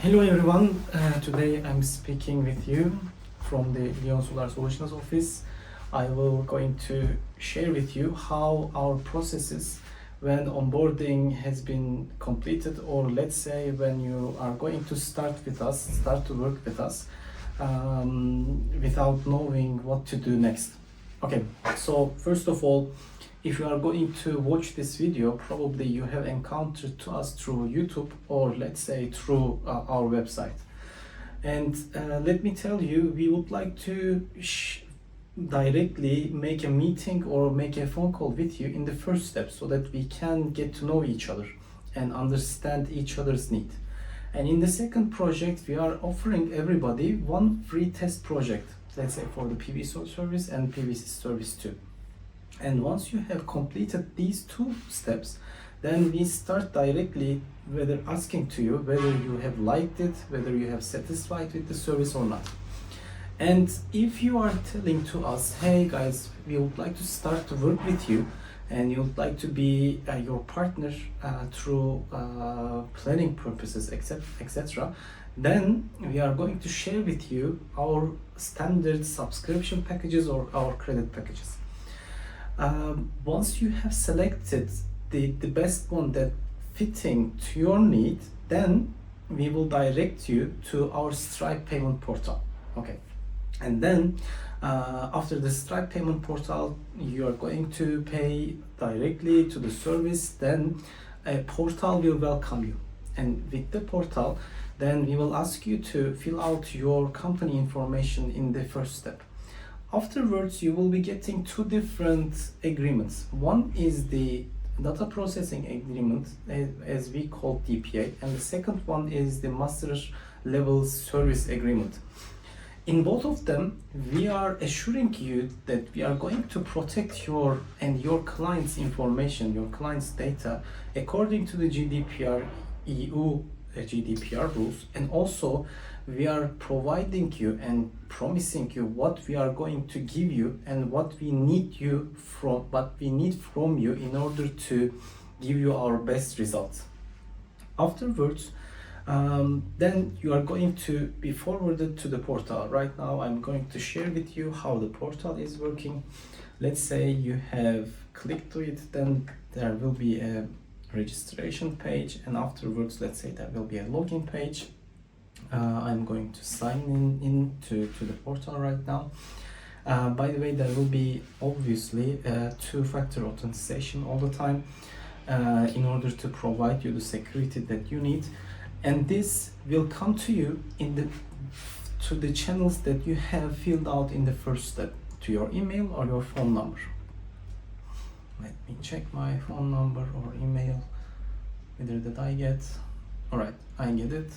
Hello everyone, today I'm speaking with you from the Lyon Solar Solutions office. I will going to share with you how our processes when onboarding has been completed, or let's say when you are going to start to work with us without knowing what to do next. Okay, so first of all, if you are going to watch this video, probably you have encountered to us through YouTube or let's say through our website. And let me tell you, we would like to directly make a meeting or make a phone call with you in the first step so that we can get to know each other and understand each other's need. And in the second project, we are offering everybody one free test project, let's say for the PV service and PVC service too. And once you have completed these two steps, then we start directly whether asking to you whether you have liked it, whether you have satisfied with the service or not. And if you are telling to us, hey guys, we would like to start to work with you and you would like to be your partner through planning purposes, etc., then we are going to share with you our standard subscription packages or our credit packages. Once you have selected the best one that fitting to your need, then we will direct you to our Stripe payment portal. Okay, and then after the Stripe payment portal, you are going to pay directly to the service. Then a portal will welcome you, and with the portal, then we will ask you to fill out your company information in the first step. Afterwards, you will be getting two different agreements. One is the data processing agreement, as we call DPA, and the second one is the master level service agreement. In both of them, we are assuring you that we are going to protect your client's information, your client's data, according to the GDPR, EU GDPR rules, and also we are providing you and promising you what we are going to give you and what we need from you in order to give you our best results. Afterwards, then you are going to be forwarded to the portal. Right now I'm going to share with you how the portal is working. Let's say you have clicked to it, then there will be a registration page, and afterwards, let's say there will be a login page. I'm going to sign in to the portal right now. By the way, there will be obviously two-factor authentication all the time in order to provide you the security that you need, and this will come to you to the channels that you have filled out in the first step, to your email or your phone number. Let me check my phone number or email, whether that I get. All right, I get it.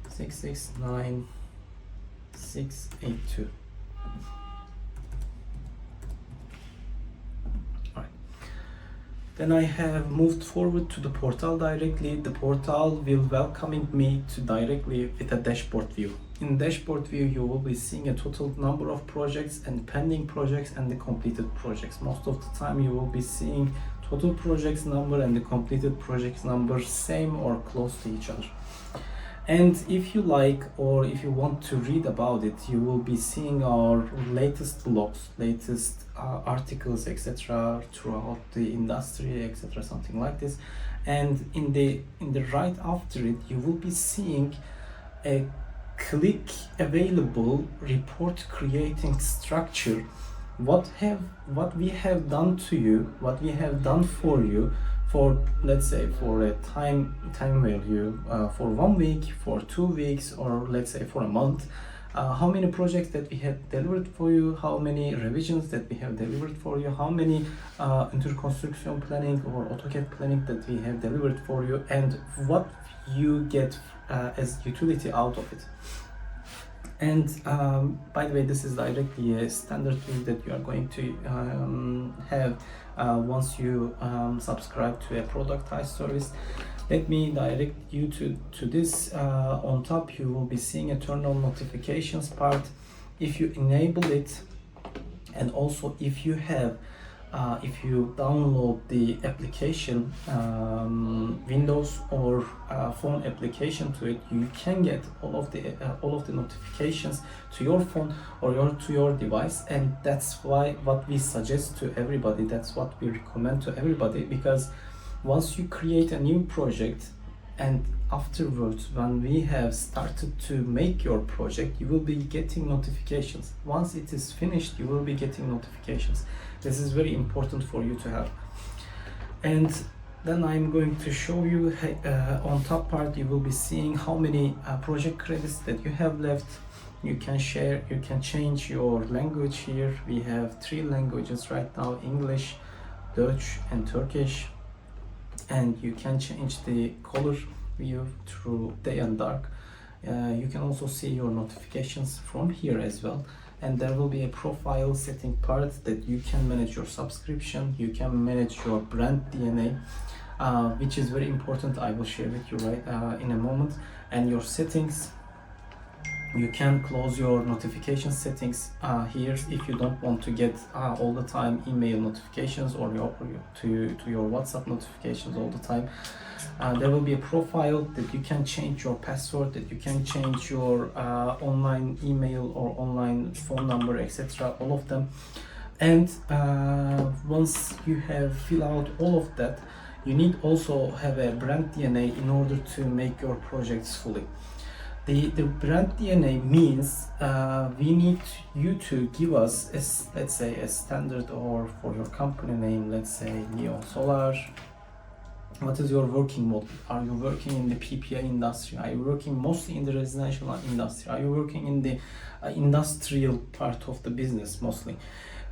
669682. All right. Then I have moved forward to the portal directly. The portal will welcoming me to directly with a dashboard view. In dashboard view, you will be seeing a total number of projects and pending projects and the completed projects. Most of the time, you will be seeing total projects number and the completed projects number same or close to each other. And if you like, or if you want to read about it, you will be seeing our latest blogs, latest articles, etc., throughout the industry, etc., something like this. And in the right after it, you will be seeing a click available report creating structure. What we have done to you, what we have done for you, for let's say for a time value, for 1 week, for 2 weeks, or let's say for a month, how many projects that we have delivered for you, how many revisions that we have delivered for you, how many interconstruction planning or AutoCAD planning that we have delivered for you, and what you get as utility out of it. And by the way, this is directly a standard thing that you are going to have once you subscribe to a productized service. Let me direct you to this. On top, you will be seeing a turn on notifications part. If you enable it, and also if you have if you download the application, Windows or phone application to it, you can get all of the notifications to your phone or to your device. And that's what we suggest to everybody, that's what we recommend to everybody, because once you create a new project and afterwards, when we have started to make your project, you will be getting notifications. Once it is finished, you will be getting notifications. This is very important for you to have. And then I'm going to show you on top part, you will be seeing how many project credits that you have left. You can share, you can change your language here. We have 3 languages right now: English, Dutch and Turkish. And you can change the color view through day and dark. You can also see your notifications from here as well. And there will be a profile setting part that you can manage your subscription, you can manage your brand DNA, which is very important. I will share with you in a moment. And your settings, you can close your notification settings here if you don't want to get all the time email notifications or to your WhatsApp notifications all the time. There will be a profile that you can change your password, that you can change your online email or online phone number, etc. all of them. And once you have filled out all of that, you need also have a brand DNA in order to make your projects fully. The brand DNA means we need you to give us, let's say, a standard, or for your company name, let's say Neon Solar. What is your working model? Are you working in the PPA industry? Are you working mostly in the residential industry? Are you working in the industrial part of the business mostly?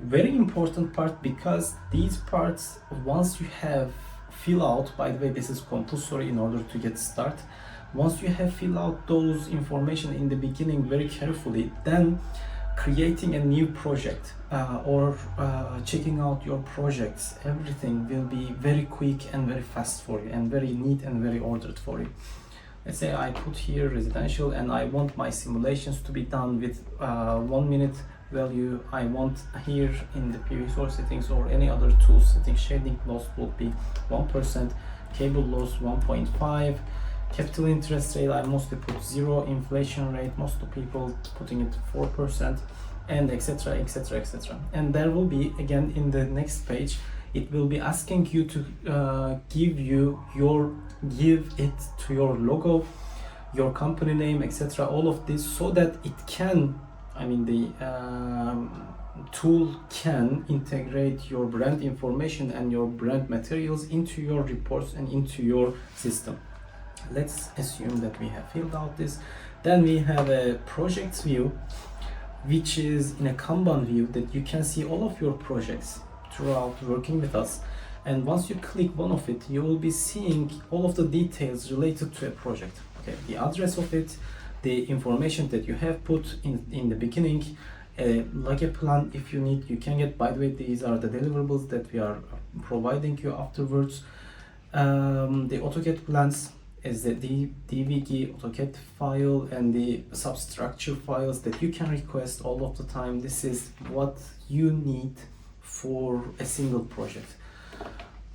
Very important part, because these parts, once you have fill out, by the way, this is compulsory in order to get started. Once you have filled out those information in the beginning very carefully, then creating a new project or checking out your projects, everything will be very quick and very fast for you, and very neat and very ordered for you. Let's say I put here residential, and I want my simulations to be done with 1 minute value. I want here in the PV source settings or any other tool setting, shading loss would be 1%, cable loss 1.5, capital interest rate I mostly put 0, inflation rate most of people putting it 4%, and etc, etc, etc. And there will be, again, in the next page, it will be asking you to give it to your logo, your company name, etc, all of this, so that it can, the tool can integrate your brand information and your brand materials into your reports and into your system. Let's assume that we have filled out this. Then we have a projects view, which is in a Kanban view that you can see all of your projects throughout working with us. And once you click one of it, you will be seeing all of the details related to a project. Okay, the address of it, the information that you have put in the beginning, like a plan if you need, you can get. By the way, these are the deliverables that we are providing you afterwards. The AutoCAD plans is the DVG AutoCAD file and the substructure files that you can request all of the time. This is what you need for a single project.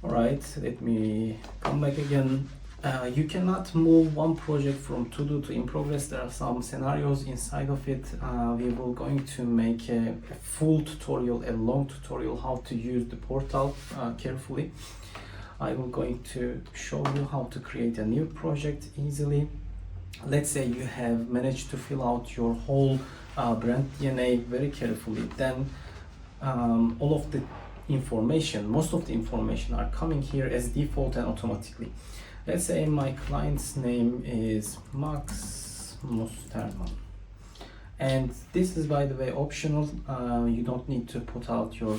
All right, let me come back again. You cannot move one project from to do to in progress. There are some scenarios inside of it. We will going to make a full tutorial, a long tutorial, how to use the portal carefully. I will going to show you how to create a new project easily. Let's say you have managed to fill out your whole brand DNA very carefully. Then all of the information, most of the information are coming here as default and automatically. Let's say my client's name is Max Musterman. And this is, by the way, optional. You don't need to put out your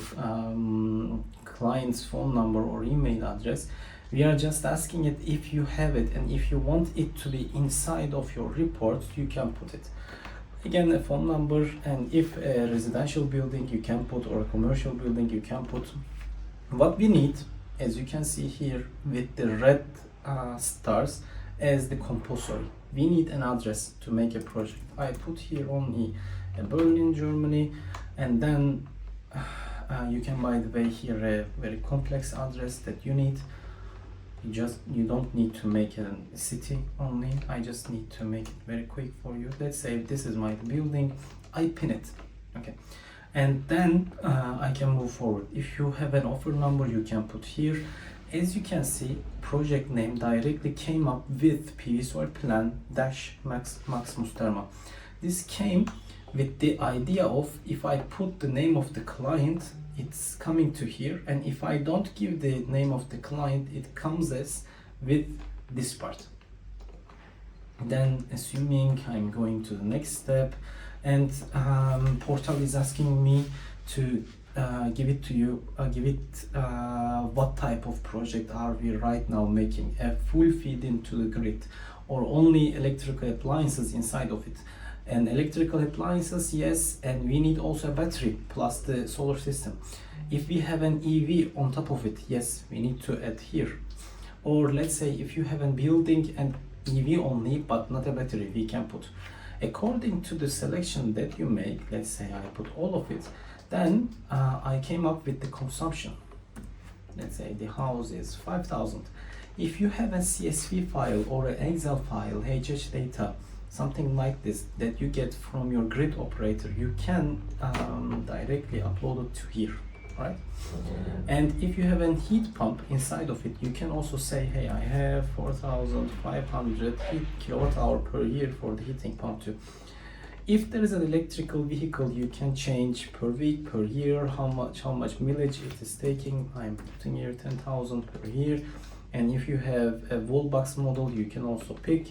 client's phone number or email address. We are just asking it if you have it, and if you want it to be inside of your report, you can put it. Again, a phone number, and if a residential building you can put, or a commercial building you can put. What we need, as you can see here with the red stars as the compulsory, we need an address to make a project. I put here only Berlin, Germany, and then you can, by the way, here a very complex address that you need. You don't need to make a city only. I just need to make it very quick for you. Let's say this is my building, I pin it, okay, and then I can move forward. If you have an offer number, you can put here. As you can see, project name directly came up with PV solar plan dash Maximus Therma. This came with the idea of, if I put the name of the client, it's coming to here, and if I don't give the name of the client, it comes as with this part. Then, assuming I'm going to the next step, and Portal is asking me to give it to you, what type of project are we right now making, a full feed into the grid or only electrical appliances inside of it. And electrical appliances, yes, and we need also a battery plus the solar system. If we have an EV on top of it, yes, we need to add here. Or let's say if you have a building and EV only but not a battery, we can put. According to the selection that you make, let's say I put all of it, then I came up with the consumption. Let's say the house is 5,000. If you have a CSV file or an Excel file, HH data, something like this that you get from your grid operator, you can directly upload it to here, right? And if you have a heat pump inside of it, you can also say, hey, I have 4,500 kilowatt hour per year for the heating pump too. If there is an electrical vehicle, you can change per week, per year, how much millage it is taking. I'm putting here 10,000 per year. And if you have a wallbox model, you can also pick.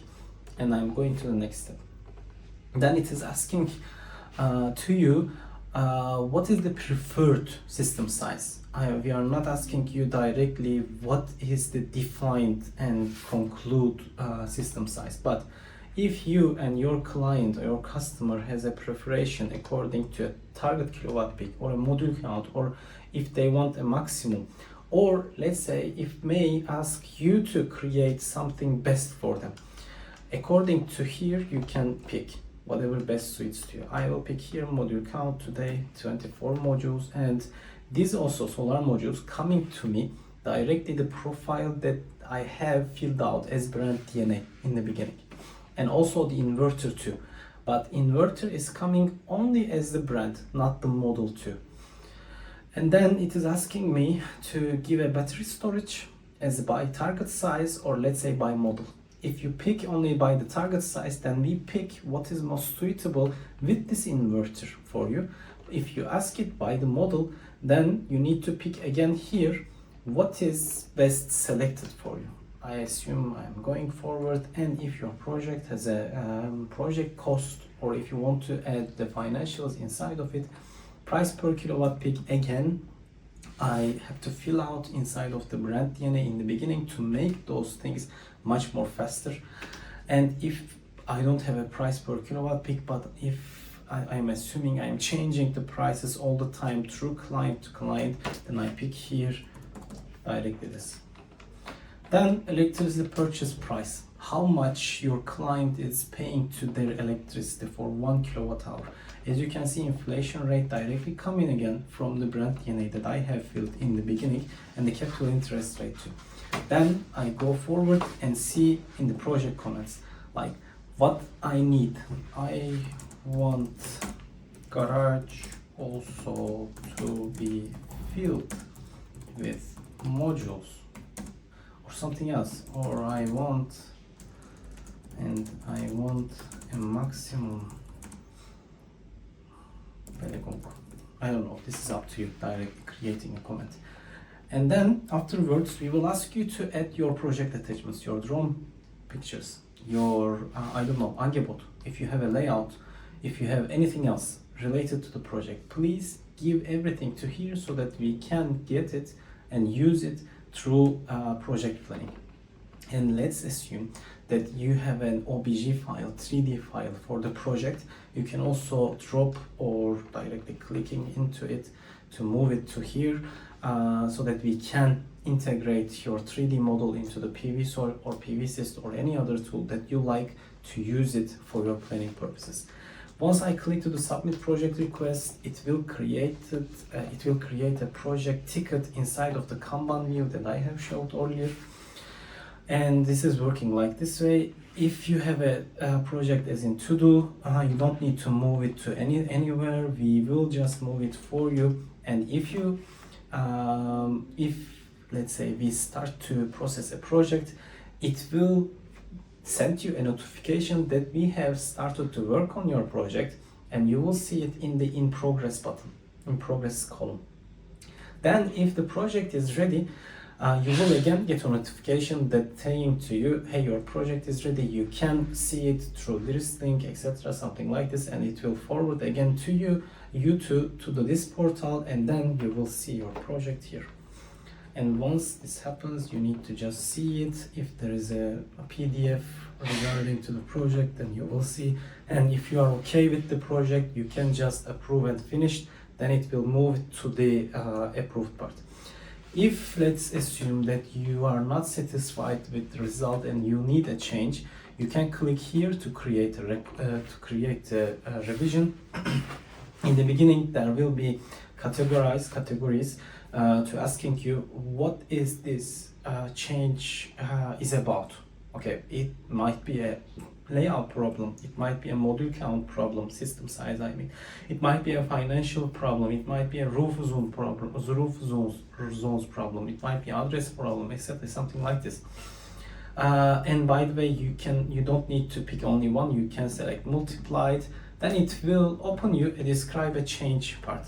And I'm going to the next step. Then it is asking to you, what is the preferred system size? We are not asking you directly what is the defined and conclude system size, but if you and your client or your customer has a preparation according to a target kilowatt peak or a module count, or if they want a maximum, or let's say if may ask you to create something best for them, according to here you can pick whatever best suits to you. I will pick here module count today 24 modules, and these also solar modules coming to me directly the profile that I have filled out as brand DNA in the beginning, and also the inverter too. But inverter is coming only as the brand, not the model too. And then it is asking me to give a battery storage as by target size, or let's say by model. If you pick only by the target size, then we pick what is most suitable with this inverter for you. If you ask it by the model, then you need to pick again here what is best selected for you. I assume I'm going forward, and if your project has a project cost, or if you want to add the financials inside of it, price per kilowatt peak, again I have to fill out inside of the brand DNA in the beginning to make those things much more faster. And if I don't have a price per kilowatt peak, but if I'm assuming I'm changing the prices all the time through client to client, then I pick here directly this. Then electricity purchase price, how much your client is paying to their electricity for 1 kilowatt hour. As you can see, inflation rate directly coming again from the brand DNA that I have filled in the beginning, and the capital interest rate too. Then I go forward and see in the project comments like what I need. I want garage also to be filled with modules or something else, or I want a maximum. I don't know, this is up to you, directly creating a comment. And then afterwards we will ask you to add your project attachments, your drone pictures, your I don't know, Angebot, if you have a layout, if you have anything else related to the project, please give everything to here so that we can get it and use it through project planning. And let's assume that you have an OBJ file, 3D file for the project. You can also drop or directly clicking into it to move it to here, so that we can integrate your 3D model into the PV or PV System or any other tool that you like to use it for your planning purposes. Once I click to the submit project request, it will create a project ticket inside of the Kanban view that I have showed earlier. And this is working like this way. If you have a project as in to do, you don't need to move it to anywhere. We will just move it for you. And if let's say we start to process a project, it will send you a notification that we have started to work on your project, and you will see it in the in progress button, in progress column. Then if the project is ready, you will again get a notification that saying to you, hey, your project is ready, you can see it through this link, etc., something like this, and it will forward again to you to this portal, and then you will see your project here. And once this happens, you need to just see it. If there is a PDF regarding to the project, then you will see. And if you are okay with the project, you can just approve and finish. Then it will move to the approved part. If let's assume that you are not satisfied with the result and you need a change, you can click here to create a revision. In the beginning, there will be categories to asking you what is this change is about. Okay, it might be a layout problem, it might be a module count problem, system size, I mean, it might be a financial problem, it might be a roof zone problem, zones problem, it might be address problem, etc., something like this. And by the way, you don't need to pick only one, you can select multiplied, then it will open you a describe a change part.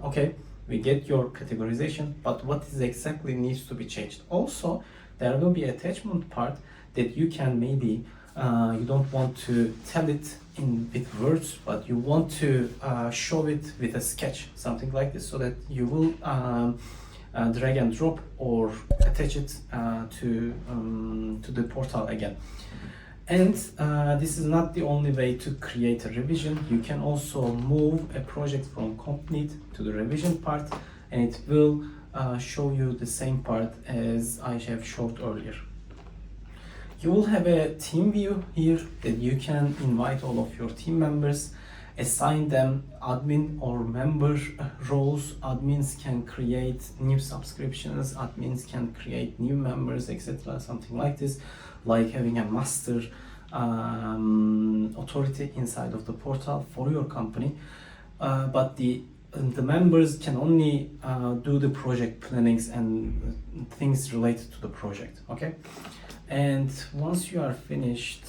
Okay, we get your categorization, but what is exactly needs to be changed? Also, there will be attachment part that you can maybe you don't want to tell it with words, but you want to show it with a sketch, something like this, so that you will drag and drop or attach it to the portal again. And this is not the only way to create a revision. You can also move a project from complete to the revision part, and it will show you the same part as I have showed earlier. You will have a team view here that you can invite all of your team members, assign them admin or member roles. Admins can create new subscriptions, admins can create new members, etc., something like this, like having a master authority inside of the portal for your company. But the members can only do the project plannings and things related to the project. Okay. And once you are finished,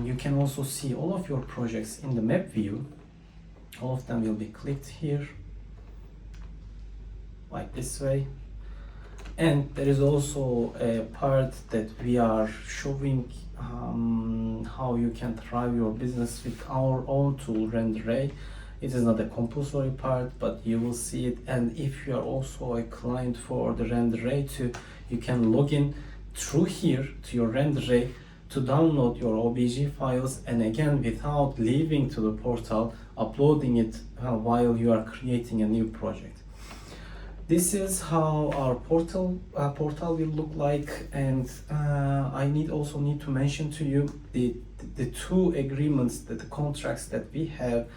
you can also see all of your projects in the map view. All of them will be clicked here, like this way. And there is also a part that we are showing how you can drive your business with our own tool, RenderAy. It is not a compulsory part, but you will see it. And if you are also a client for the RenderAy too, you can log in through here to your RenderAy to download your OBJ files, and again, without leaving to the portal, uploading it while you are creating a new project. This is how our portal will look like, and I also need to mention to you the two agreements, that the contracts that we have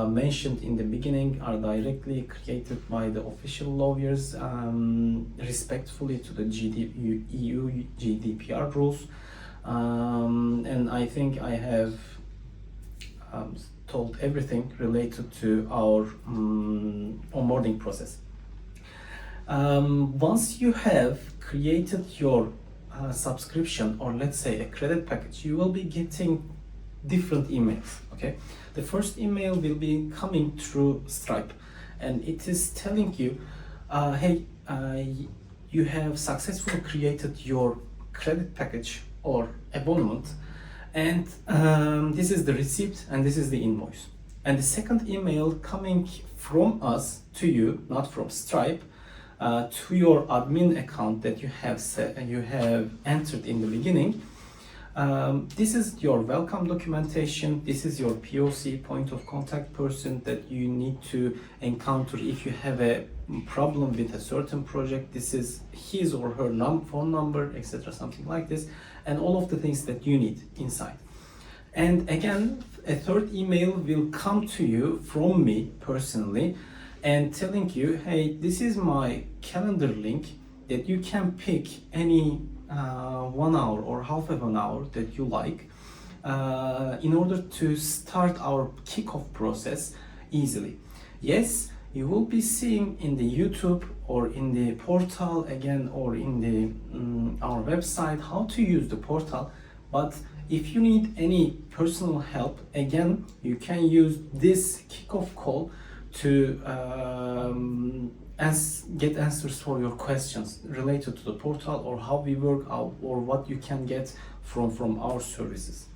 mentioned in the beginning are directly created by the official lawyers, respectfully to the EU GDPR rules, and I think I have told everything related to our onboarding process. Once you have created your subscription, or let's say a credit package, you will be getting different emails. Okay, the first email will be coming through Stripe, and it is telling you, hey, you have successfully created your credit package or abonnement, and this is the receipt and this is the invoice. And the second email coming from us to you, not from Stripe, to your admin account that you have entered in the beginning. This is your welcome documentation. This is your POC, point of contact person, that you need to encounter if you have a problem with a certain project. This is his or her phone number, etc., something like this, and all of the things that you need inside. And again, a third email will come to you from me personally and telling you, hey, this is my calendar link that you can pick any 1 hour or half of an hour that you like in order to start our kickoff process easily. Yes, you will be seeing in the YouTube or in the portal again, or in the our website how to use the portal, but if you need any personal help, again, you can use this kickoff call to get answers for your questions related to the portal, or how we work out, or what you can get from our services.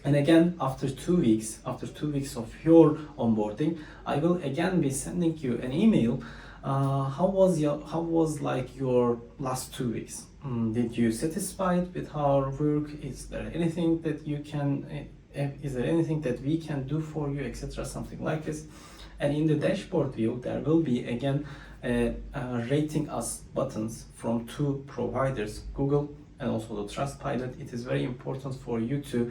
And again, after 2 weeks of your onboarding, I will again be sending you an email. How was like your last 2 weeks? Did you satisfied with our work? Is there anything that you can? Is there anything that we can do for you, etc. Something like this. And in the dashboard view, there will be again rating us buttons from 2 providers, Google and also the Trustpilot. It is very important for you to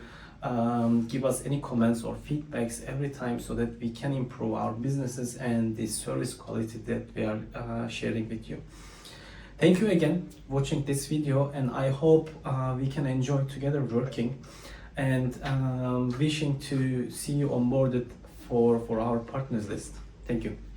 give us any comments or feedbacks every time, so that we can improve our businesses and the service quality that we are sharing with you. Thank you again watching this video, and I hope we can enjoy together working, and wishing to see you onboarded for our partners list. Thank you.